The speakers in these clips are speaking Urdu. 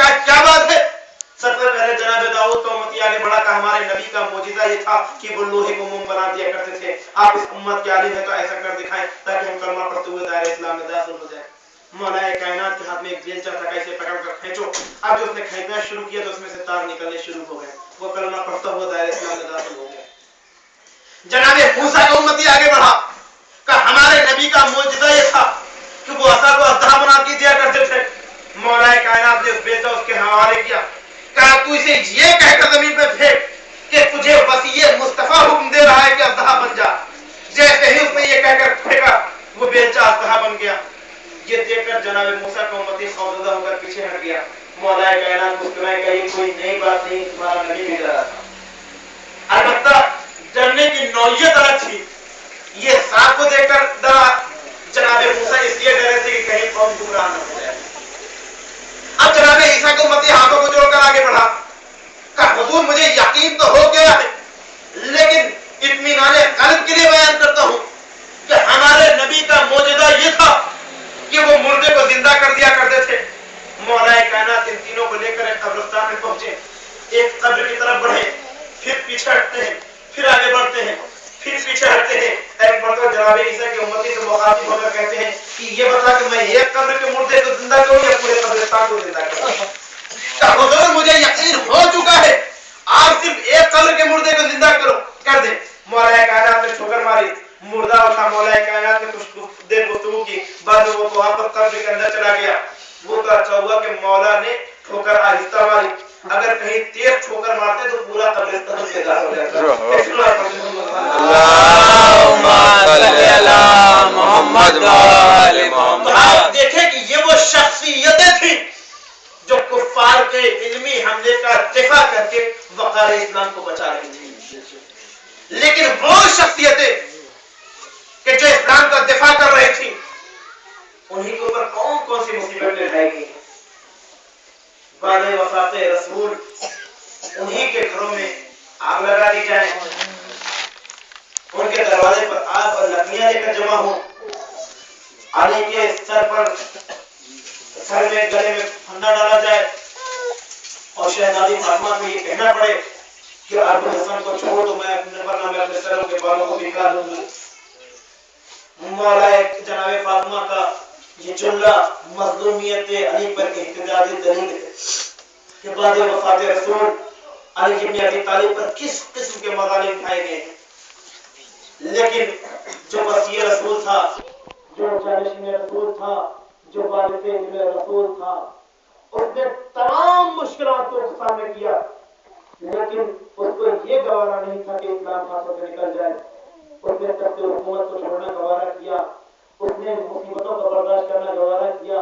کہا کیا بات ہے؟ سب سے پہلے جناب داؤد کا امتی آگے بڑھا کہ ہمارے نبی کا معجزہ یہ تھا کہ وہ لوہے کو موم بنا دیا کرتے تھے. آپ اس امت کے عالم ہیں تو ایسا کر دکھائیں تاکہ ہم کلمہ پڑھتے ہوئے دائرہ اسلام میں داخل ہو جائیں. مولا کائنات کے ہاتھ میں ایک بیلچہ تھا کہ اسے پکڑ کر کھینچو. اب جو اس نے کھینچنا شروع کیا تو اس میں سے تار نکلنے شروع ہو گئے. وہ کلمہ پڑھتا ہوا دائرہ اسلام میں داخل ہو گیا. جناب موسیٰ کا امتی آگے بڑھا کہ ہمارے نبی کا معجزہ یہ تھا کہ وہ عصا کو اژدہا بنا کے دیا کرتے تھے. مولا کائنات نے اس بیلچہ اس کے حوالے کیا. کہا تو اسے یہ کہہ کر زمین پہ پھینک کہ تجھے وسیع مصطفیٰ حکم دے رہا ہے کہ اژدہا بن جا. جیسے ہی اس نے یہ کہہ کر پھینکا وہ بیلچہ اژدہا بن گیا. یہ دیکھ کر جناب موسیٰ کا امتی خوفزدہ ہو کر پیچھے ہٹ گیا. مولا کائنات مسکرائے کہ یہ کوئی نئی بات نہیں, تمہارا نبی بھی ڈرا تھا. البتہ ڈرنے کی نوعیت الگ تھی. یہ سانپ کو دیکھ کر ڈرا. جناب موسیٰ اس لیے ڈرے تھے کہ کہیں قوم گمراہ نہ ہو جائے. اب جناب عیسیٰ کو امتی ہاتھوں کو جوڑ کر آگے بڑھا کہ حضور مجھے یقین تو ہو گیا ہے لیکن اطمینان قلب کے لیے بیان کرتا ہوں کہ ہمارے نبی کا معجزہ یہ تھا کہ وہ مردے کو زندہ کر دیا کرتے تھے. مولا کائنات ان تینوں کو لے کر ایک قبرستان میں پہنچے. ایک قبر کی طرف بڑھے, پھر پیچھے ہٹتے ہیں, پھر آگے بڑھتے ہیں, پھر پیچھے ہٹتے ہیں. ایک مرتبہ جناب عیسیٰ کی امتی سے مخاطب ہو کر کہتے ہیں کہ یہ بتا کہ میں ایک قبر کے مردے کو زندہ کروں یا پورے قبرستان کو زندہ کروں؟ کہ حضور مجھے یقین ہو چکا ہے, آپ صرف ایک قبر کے مردے کو زندہ کر دیں. مولا کائنات نے ٹھوکر ماری, مردہ اٹھا. مولا کائنات نے کچھ دیر گفتگو کی, بعد میں وہ واپس قبر کے اندر چلا گیا. وہ تو اچھا ہوا کہ مولا نے ٹھوکر آہستہ ماری. اگر کہیں تیز ٹھوکر مارتے تو پورا قبرستان بیدار ہو جاتا. آپ دیکھیں کہ یہ وہ شخصیتیں تھیں جو کفار کے علمی حملے کا دفاع کر کے وقار اسلام کو بچا رہی تھی. لیکن وہ شخصیتیں کہ جو اسلام کا دفاع کر رہی تھی انہیں کے اوپر کون کون سی مصیبتیں ڈھائی گئی. بعد وفات رسول انہیں کے گھروں میں آگ لگا دی جائے, ان کے دروازے پر آگ اور لکڑیاں لے کر جمع ہوں, علی کے سر میں گلے میں پھندا ڈالا جائے اور شہزادی فاطمہ کو یہ کہنا پڑے کہ ابو حسن کو چھوڑ تو میں اپنے سروں کے بالوں کو بکھا دوں گی. مولا جناب فاطمہ کا یہ جملہ مظلومیت علی پر احتجاجی دلیل ہے کہ بعد وفات رسول علی بن ابی طالب پر کس قسم کے مظالم اٹھائے گئے ہیں. لیکن جو وصی رسول تھا, جو جانشین رسول تھا, جو وارث رسول تھا, اس نے تمام مشکلات کو سامنے کیا لیکن اس کو یہ گوارا نہیں تھا کہ اسلام ہاتھوں سے نکل جائے. اس نے تخت حکومت کو چھوڑنا گوارا کیا, اس نے مصیبتوں کو برداشت کرنا گوارا کیا,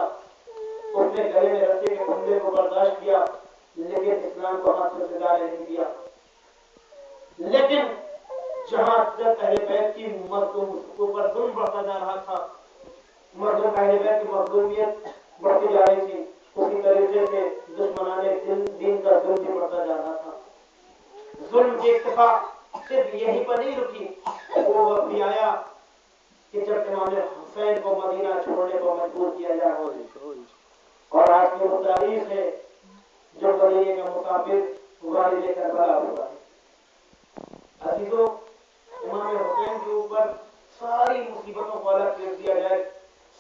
اس نے گلے میں رسی کے پھندے کو برداشت کیا لیکن اسلام کو ہاتھوں سے جانے نہیں دیا. لیکن جہاں تک اہل بیت کی مظلوم پر ظلم بڑھتا جا رہا تھا, مظلوم اہل بیت کی مظلومیت بڑھتی جا رہی تھی, اسی طریقے سے دشمنان دین کا ظلم بھی بڑھتا جا رہا تھا. ظلم کی اکتفا صرف یہی پر نہیں رکی, وہ وقت بھی آیا کہ جب امام حسین کو مدینہ چھوڑنے کو مجبور کیا جائے. اور آج کی وہ تاریخ ہے جو مدینے کا مسافر والد کربلا ہوا ہے. عزیزوں, امام حسین کے اوپر ساری مصیبتوں کو الگ کر دیا جائے,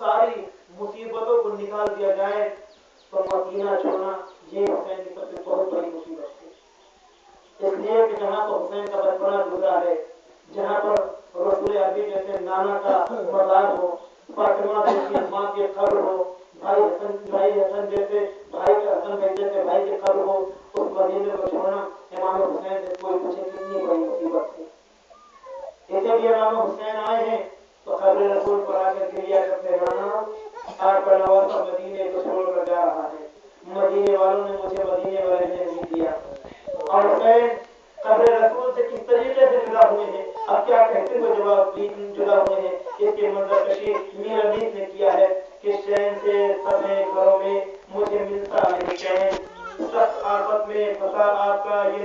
ساری مصیبتوں کو نکال دیا جائے تو مدینہ چھوڑنا یہ حسین کی سب سے بہت بڑی مصیبت ہے. اس لیے کہ جہاں پر حسین کا بچپنا گزرا ہے, جہاں پر رسول عربی جیسے نانا کا مزار ہو, فاطمہ جیسی ماں کی قبر ہو, بھائی حسن جیسے بھائی جیسے بھائی کی قبر ہو, اس مدینے کو چھوڑنا امام حسین سے کوئی پوچھے کتنی بڑی مصیبت ہے. اسے بھی امام حسین آئے ہیں تو قبر رسول پر آ کر گریا کرتے, نانا آپ کا نواسا مدینے کو چھوڑ کر جا رہا ہے, مدینے والوں نے مجھے مدینے میں رہنے نہیں دیا. اور حسین قبر رسول سے کس طریقے سے جدا ہوئے ہیں, اب کیا کہتے ہوئے جواب جدا ہوئے ہیں, اس کے منظر کشی میر حدیث نے کیا ہے کہ چین سے سب گھروں میں مجھے ملتا نہیں چین, سخت آفت میں پھنسا آپ کا یہ